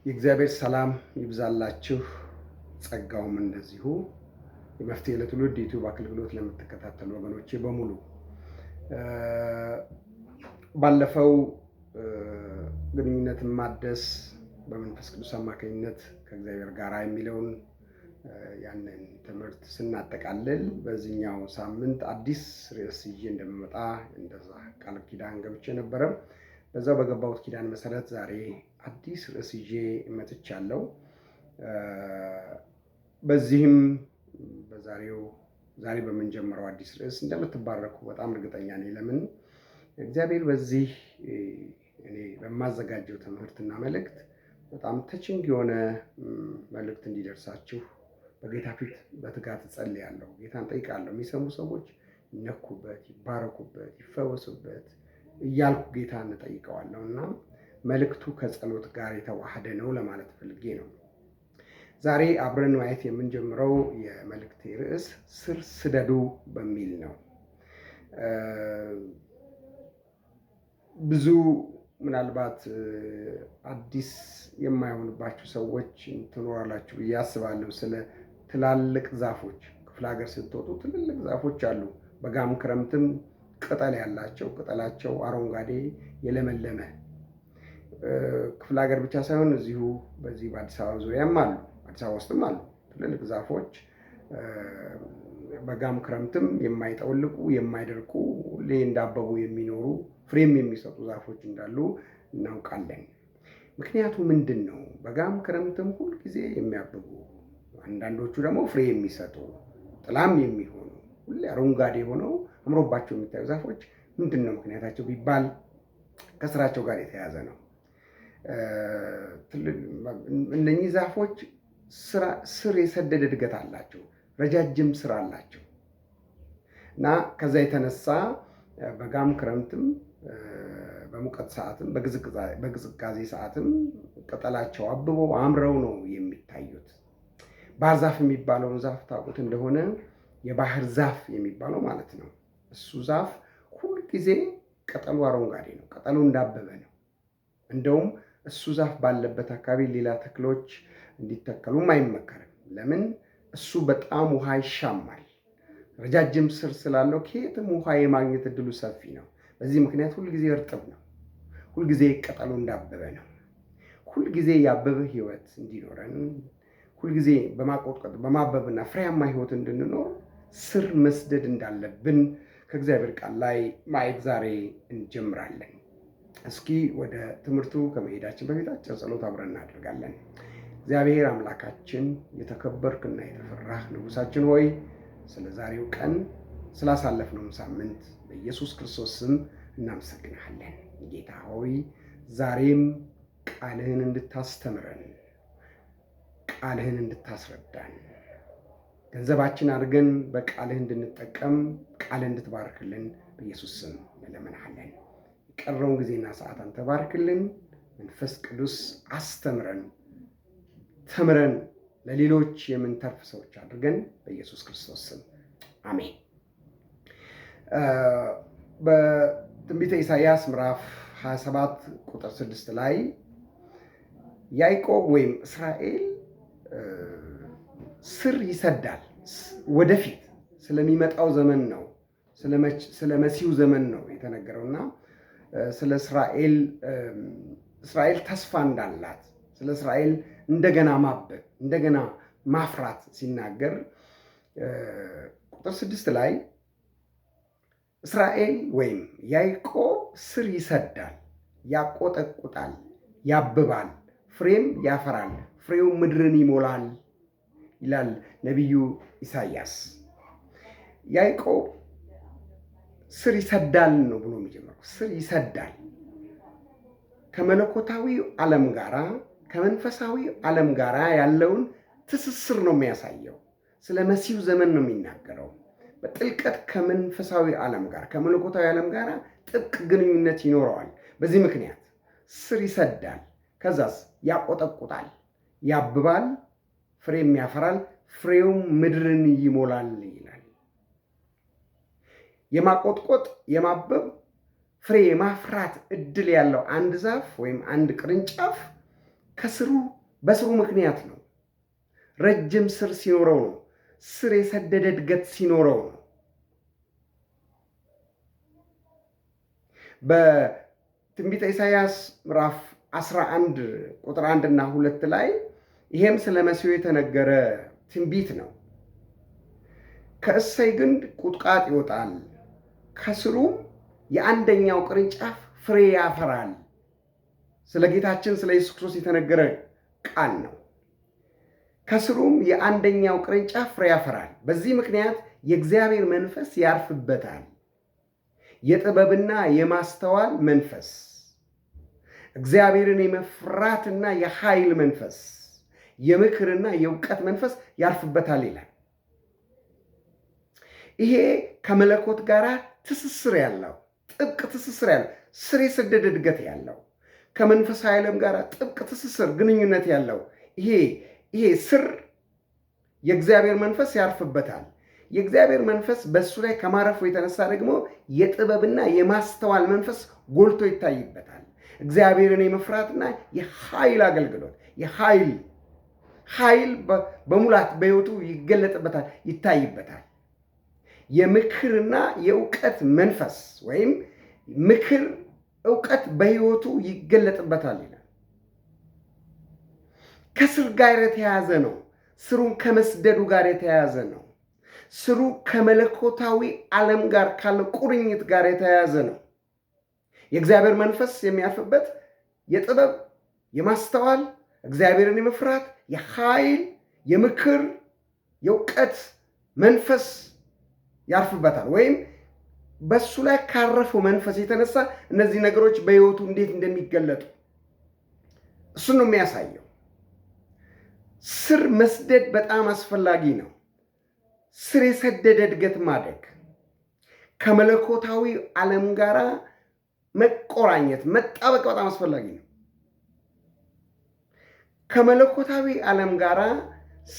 የእግዚአብሔር ሰላም ይብዛላችሁ፣ ጸጋውም እንደዚሁ። የመፍትሔ ለትውልድ ዩቲዩብ አገልግሎት ለምትከታተሉ ወገኖቼ በሙሉ ባለፈው ግንኙነትን ማደስ በመንፈስ ቅዱስ አማካኝነት ከእግዚአብሔር ጋር የሚለውን ያንን ትምህርት ስናጠቃልል በዚህኛው ሳምንት አዲስ ርዕስ ይዤ እንደምመጣ እንደዛ ቃል ኪዳን ገብቼ ነበረ። በዛው በገባሁት ኪዳን መሰረት ዛሬ አዲስ ርዕስ ይዤ መጥቻለሁ። በዚህም ዛሬ በምንጀምረው አዲስ ርዕስ እንደምትባረኩ በጣም እርግጠኛ ነኝ። ለምን እግዚአብሔር በዚህ እኔ በማዘጋጀው ትምህርትና መልእክት በጣም ተችንግ የሆነ መልእክት እንዲደርሳችሁ በጌታ ፊት በትጋት እጸልያለሁ። ጌታን ጠይቃለሁ። የሚሰሙ ሰዎች ይነኩበት፣ ይባረኩበት፣ ይፈወሱበት እያልኩ ጌታን እጠይቀዋለሁ እና መልእክቱ ከጸሎት ጋር የተዋሃደ ነው ለማለት ፈልጌ ነው። ዛሬ አብረን ማየት የምንጀምረው የመልእክቴ ርዕስ ስር ስደዱ በሚል ነው። ብዙ ምናልባት አዲስ የማይሆንባችሁ ሰዎች ትኖራላችሁ ብዬ አስባለሁ። ስለ ትላልቅ ዛፎች ክፍለ ሀገር ስትወጡ ትልልቅ ዛፎች አሉ። በጋም ክረምትም ቅጠል ያላቸው፣ ቅጠላቸው አረንጓዴ የለመለመ ክፍለ ሀገር ብቻ ሳይሆን እዚሁ በዚህ በአዲስ አበባ ዙሪያም አሉ። አዲስ አበባ ውስጥም አሉ ትልልቅ ዛፎች በጋም ክረምትም የማይጠወልቁ የማይደርቁ ሁሌ እንዳበቡ የሚኖሩ ፍሬም የሚሰጡ ዛፎች እንዳሉ እናውቃለን። ምክንያቱ ምንድን ነው? በጋም ክረምትም ሁልጊዜ የሚያብቡ አንዳንዶቹ ደግሞ ፍሬ የሚሰጡ ጥላም የሚሆኑ ሁሌ አረንጓዴ ሆነው አምሮባቸው የሚታዩ ዛፎች ምንድን ነው ምክንያታቸው ቢባል ከስራቸው ጋር የተያያዘ ነው። እነኚህ ዛፎች ስር የሰደደ እድገት አላቸው፣ ረጃጅም ስር አላቸው እና ከዛ የተነሳ በጋም ክረምትም በሙቀት ሰዓትም በቅዝቃዜ ሰዓትም ቅጠላቸው አብበው አምረው ነው የሚታዩት። ባህር ዛፍ የሚባለውን ዛፍ ታውቁት እንደሆነ የባህር ዛፍ የሚባለው ማለት ነው። እሱ ዛፍ ሁልጊዜ ቅጠሉ አረንጓዴ ነው፣ ቅጠሉ እንዳበበ ነው። እንደውም እሱ ዛፍ ባለበት አካባቢ ሌላ ተክሎች እንዲተከሉም አይመከርም። ለምን? እሱ በጣም ውሃ ይሻማል። ረጃጅም ስር ስላለው ከየትም ውሃ የማግኘት እድሉ ሰፊ ነው። በዚህ ምክንያት ሁልጊዜ እርጥብ ነው፣ ሁልጊዜ ቅጠሉ እንዳበበ ነው። ሁልጊዜ ያበበ ህይወት እንዲኖረን፣ ሁልጊዜ በማቆጥቆጥ በማበብና ፍሬያማ ህይወት እንድንኖር ስር መስደድ እንዳለብን ከእግዚአብሔር ቃል ላይ ማየት ዛሬ እንጀምራለን። እስኪ ወደ ትምህርቱ ከመሄዳችን በፊት አጭር ጸሎት አብረን እናደርጋለን። እግዚአብሔር አምላካችን የተከበርክና የተፈራህ ንጉሳችን ሆይ ስለ ዛሬው ቀን ስላሳለፍነውም ሳምንት በኢየሱስ ክርስቶስ ስም እናመሰግናለን። ጌታ ሆይ ዛሬም ቃልህን እንድታስተምረን፣ ቃልህን እንድታስረዳን፣ ገንዘባችን አድርገን በቃልህ እንድንጠቀም ቃልህ እንድትባርክልን በኢየሱስ ስም እንለምንሃለን። የቀረውን ጊዜና ሰዓት አንተ ባርክልን። መንፈስ ቅዱስ አስተምረን፣ ተምረን ለሌሎች የምንተርፍ ሰዎች አድርገን በኢየሱስ ክርስቶስ ስም አሜን። በትንቢተ ኢሳይያስ ምዕራፍ 27 ቁጥር 6 ላይ ያዕቆብ ወይም እስራኤል ስር ይሰዳል። ወደፊት ስለሚመጣው ዘመን ነው፣ ስለ መሲሁ ዘመን ነው የተነገረውና ስለ እስራኤል ተስፋ እንዳላት፣ ስለ እስራኤል እንደገና ማበብ እንደገና ማፍራት ሲናገር ቁጥር 6 ላይ እስራኤል ወይም ያዕቆብ ስር ይሰዳል፣ ያቆጠቁጣል፣ ያብባል፣ ፍሬም ያፈራል፣ ፍሬው ምድርን ይሞላል ይላል ነቢዩ ኢሳይያስ። ያዕቆብ ስር ይሰዳል ነው ብሎ የሚጀምረው። ስር ይሰዳል ከመለኮታዊ ዓለም ጋራ ከመንፈሳዊ ዓለም ጋራ ያለውን ትስስር ነው የሚያሳየው። ስለ መሲሁ ዘመን ነው የሚናገረው። በጥልቀት ከመንፈሳዊ ዓለም ጋር ከመለኮታዊ ዓለም ጋር ጥብቅ ግንኙነት ይኖረዋል። በዚህ ምክንያት ስር ይሰዳል፣ ከዛስ ያቆጠቁጣል፣ ያብባል፣ ፍሬም ያፈራል፣ ፍሬውም ምድርን ይሞላል ይላል። የማቆጥቆጥ የማበብ ፍሬ የማፍራት እድል ያለው አንድ ዛፍ ወይም አንድ ቅርንጫፍ በስሩ ምክንያት ነው። ረጅም ስር ሲኖረው ነው። ስር የሰደደ እድገት ሲኖረው ነው። በትንቢተ ኢሳይያስ ምዕራፍ 11 ቁጥር 1 እና 2 ላይ ይሄም ስለ መሲሁ የተነገረ ትንቢት ነው። ከእሴይ ግንድ ቁጥቋጥ ይወጣል፣ ከስሩም የአንደኛው ቅርንጫፍ ፍሬ ያፈራል። ስለ ጌታችን ስለ ኢየሱስ ክርስቶስ የተነገረ ቃል ነው። ከስሩም የአንደኛው ቅርንጫፍ ፍሬ ያፈራል። በዚህ ምክንያት የእግዚአብሔር መንፈስ ያርፍበታል። የጥበብና የማስተዋል መንፈስ፣ እግዚአብሔርን የመፍራትና የኃይል መንፈስ፣ የምክርና የእውቀት መንፈስ ያርፍበታል ይላል። ይሄ ከመለኮት ጋር ትስስር ያለው ጥብቅ ትስስር ያለው ስር የሰደደ እድገት ያለው ከመንፈሳዊ ዓለም ጋር ጥብቅ ትስስር ግንኙነት ያለው ይሄ ስር የእግዚአብሔር መንፈስ ያርፍበታል። የእግዚአብሔር መንፈስ በእሱ ላይ ከማረፉ የተነሳ ደግሞ የጥበብና የማስተዋል መንፈስ ጎልቶ ይታይበታል። እግዚአብሔርን የመፍራትና የኃይል አገልግሎት ኃይል በሙላት በሕይወቱ ይገለጥበታል፣ ይታይበታል። የምክርና የእውቀት መንፈስ ወይም ምክር፣ እውቀት በሕይወቱ ይገለጥበታል ይላል። ከስር ጋር የተያያዘ ነው። ስሩን ከመስደዱ ጋር የተያያዘ ነው። ስሩ ከመለኮታዊ ዓለም ጋር ካለ ቁርኝት ጋር የተያያዘ ነው። የእግዚአብሔር መንፈስ የሚያርፍበት የጥበብ፣ የማስተዋል፣ እግዚአብሔርን የመፍራት፣ የኃይል፣ የምክር፣ የእውቀት መንፈስ ያርፍበታል። ወይም በሱ ላይ ካረፈው መንፈስ የተነሳ እነዚህ ነገሮች በሕይወቱ እንዴት እንደሚገለጡ እሱን ነው የሚያሳየው። ስር መስደድ በጣም አስፈላጊ ነው። ስር የሰደደ እድገት ማደግ፣ ከመለኮታዊ ዓለም ጋር መቆራኘት፣ መጣበቅ በጣም አስፈላጊ ነው። ከመለኮታዊ ዓለም ጋር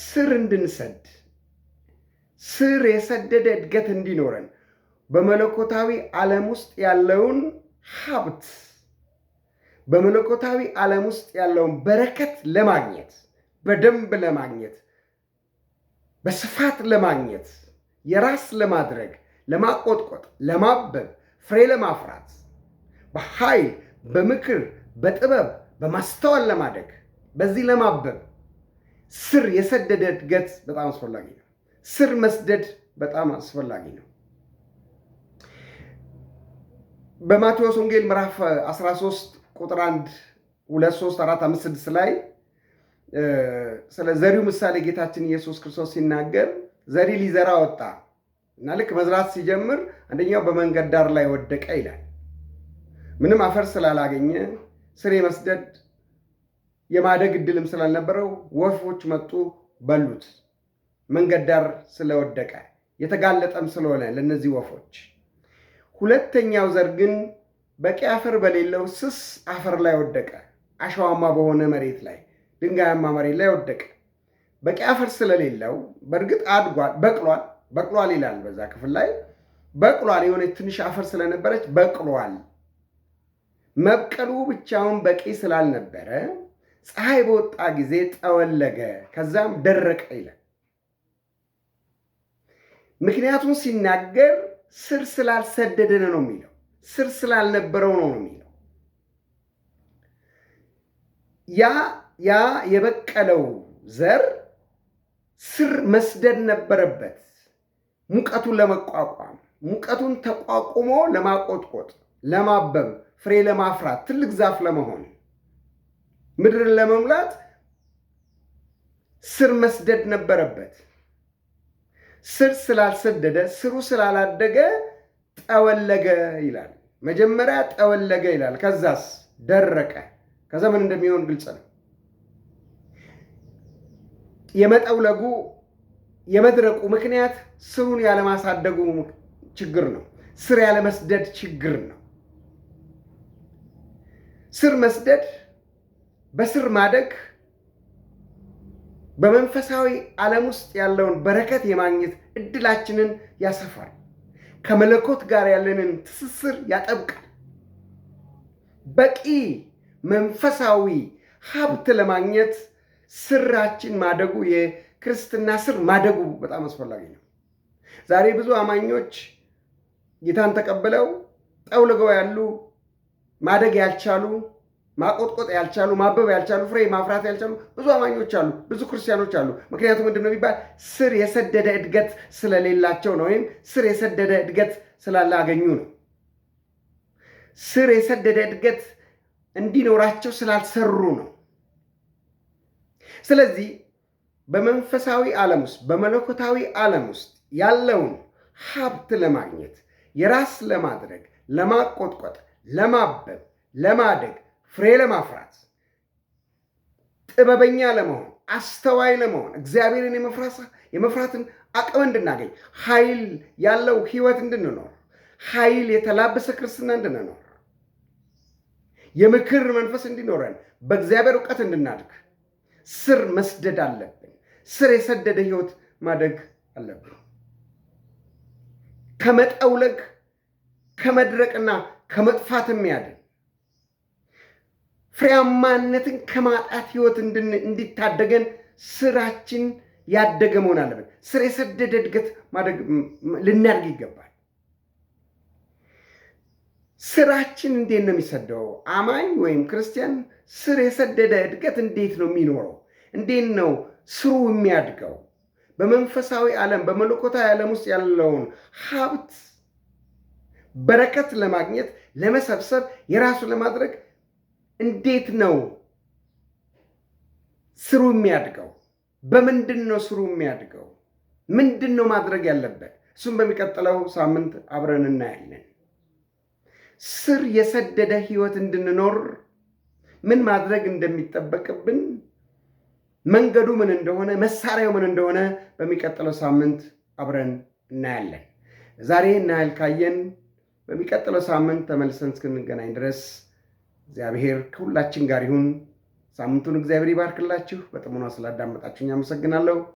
ስር እንድንሰድ፣ ስር የሰደደ እድገት እንዲኖረን፣ በመለኮታዊ ዓለም ውስጥ ያለውን ሀብት፣ በመለኮታዊ ዓለም ውስጥ ያለውን በረከት ለማግኘት፣ በደንብ ለማግኘት፣ በስፋት ለማግኘት፣ የራስ ለማድረግ፣ ለማቆጥቆጥ፣ ለማበብ፣ ፍሬ ለማፍራት፣ በኃይል፣ በምክር፣ በጥበብ፣ በማስተዋል ለማደግ፣ በዚህ ለማበብ ስር የሰደደ እድገት በጣም አስፈላጊ ነው። ስር መስደድ በጣም አስፈላጊ ነው። በማቴዎስ ወንጌል ምዕራፍ 13 ቁጥር 1 2 3 4 5 6 ላይ ስለ ዘሪው ምሳሌ ጌታችን ኢየሱስ ክርስቶስ ሲናገር ዘሪ ሊዘራ ወጣ እና ልክ መዝራት ሲጀምር አንደኛው በመንገድ ዳር ላይ ወደቀ ይላል። ምንም አፈር ስላላገኘ ስር የመስደድ የማደግ እድልም ስላልነበረው ወፎች መጡ በሉት። መንገድ ዳር ስለወደቀ የተጋለጠም ስለሆነ ለነዚህ ወፎች። ሁለተኛው ዘር ግን በቂ አፈር በሌለው ስስ አፈር ላይ ወደቀ። አሸዋማ በሆነ መሬት ላይ፣ ድንጋያማ መሬት ላይ ወደቀ። በቂ አፈር ስለሌለው በእርግጥ አድጓል፣ በቅሏል ይላል በዛ ክፍል ላይ በቅሏል። የሆነች ትንሽ አፈር ስለነበረች በቅሏል። መብቀሉ ብቻውን በቂ ስላልነበረ ፀሐይ በወጣ ጊዜ ጠወለገ፣ ከዛም ደረቀ ይላል። ምክንያቱም ሲናገር ስር ስላልሰደደ ነው የሚለው፣ ስር ስላልነበረው ነው የሚለው። ያ የበቀለው ዘር ስር መስደድ ነበረበት፣ ሙቀቱን ለመቋቋም፣ ሙቀቱን ተቋቁሞ ለማቆጥቆጥ፣ ለማበብ፣ ፍሬ ለማፍራት፣ ትልቅ ዛፍ ለመሆን፣ ምድርን ለመሙላት ስር መስደድ ነበረበት። ስር ስላልሰደደ፣ ስሩ ስላላደገ ጠወለገ ይላል። መጀመሪያ ጠወለገ ይላል፣ ከዛስ ደረቀ። ከዛ ምን እንደሚሆን ግልጽ ነው። የመጠውለጉ የመድረቁ ምክንያት ስሩን ያለማሳደጉ ችግር ነው። ስር ያለመስደድ ችግር ነው። ስር መስደድ፣ በስር ማደግ በመንፈሳዊ ዓለም ውስጥ ያለውን በረከት የማግኘት እድላችንን ያሰፋል። ከመለኮት ጋር ያለንን ትስስር ያጠብቃል። በቂ መንፈሳዊ ሀብት ለማግኘት ስራችን ማደጉ፣ የክርስትና ስር ማደጉ በጣም አስፈላጊ ነው። ዛሬ ብዙ አማኞች ጌታን ተቀብለው ጠውልገው ያሉ፣ ማደግ ያልቻሉ፣ ማቆጥቆጥ ያልቻሉ፣ ማበብ ያልቻሉ፣ ፍሬ ማፍራት ያልቻሉ ብዙ አማኞች አሉ፣ ብዙ ክርስቲያኖች አሉ። ምክንያቱም ምንድን ነው የሚባል ስር የሰደደ እድገት ስለሌላቸው ነው፣ ወይም ስር የሰደደ እድገት ስላላገኙ ነው። ስር የሰደደ እድገት እንዲኖራቸው ስላልሰሩ ነው። ስለዚህ በመንፈሳዊ ዓለም ውስጥ በመለኮታዊ ዓለም ውስጥ ያለውን ሀብት ለማግኘት የራስ ለማድረግ ለማቆጥቆጥ፣ ለማበብ፣ ለማደግ፣ ፍሬ ለማፍራት፣ ጥበበኛ ለመሆን፣ አስተዋይ ለመሆን፣ እግዚአብሔርን የመፍራትን አቅም እንድናገኝ፣ ኃይል ያለው ህይወት እንድንኖር፣ ኃይል የተላበሰ ክርስትና እንድንኖር፣ የምክር መንፈስ እንዲኖረን፣ በእግዚአብሔር እውቀት እንድናድግ ስር መስደድ አለብን። ስር የሰደደ ህይወት ማደግ አለብን። ከመጠውለግ ከመድረቅና ከመጥፋት የሚያድን ፍሬያማነትን ከማጣት ህይወት እንዲታደገን ስራችን ያደገ መሆን አለብን። ስር የሰደደ እድገት ልናድግ ይገባል። ስራችን እንዴት ነው የሚሰደው? አማኝ ወይም ክርስቲያን ስር የሰደደ እድገት እንዴት ነው የሚኖረው? እንዴት ነው ስሩ የሚያድገው? በመንፈሳዊ ዓለም በመለኮታዊ ዓለም ውስጥ ያለውን ሀብት በረከት ለማግኘት ለመሰብሰብ የራሱ ለማድረግ እንዴት ነው ስሩ የሚያድገው? በምንድን ነው ስሩ የሚያድገው? ምንድን ነው ማድረግ ያለበት? እሱም በሚቀጥለው ሳምንት አብረን እናያለን። ስር የሰደደ ህይወት እንድንኖር ምን ማድረግ እንደሚጠበቅብን፣ መንገዱ ምን እንደሆነ፣ መሳሪያው ምን እንደሆነ በሚቀጥለው ሳምንት አብረን እናያለን። ዛሬ እናያል ካየን በሚቀጥለው ሳምንት ተመልሰን እስክንገናኝ ድረስ እግዚአብሔር ከሁላችን ጋር ይሁን። ሳምንቱን እግዚአብሔር ይባርክላችሁ። በጥሞና ስላዳመጣችሁኝ አመሰግናለሁ።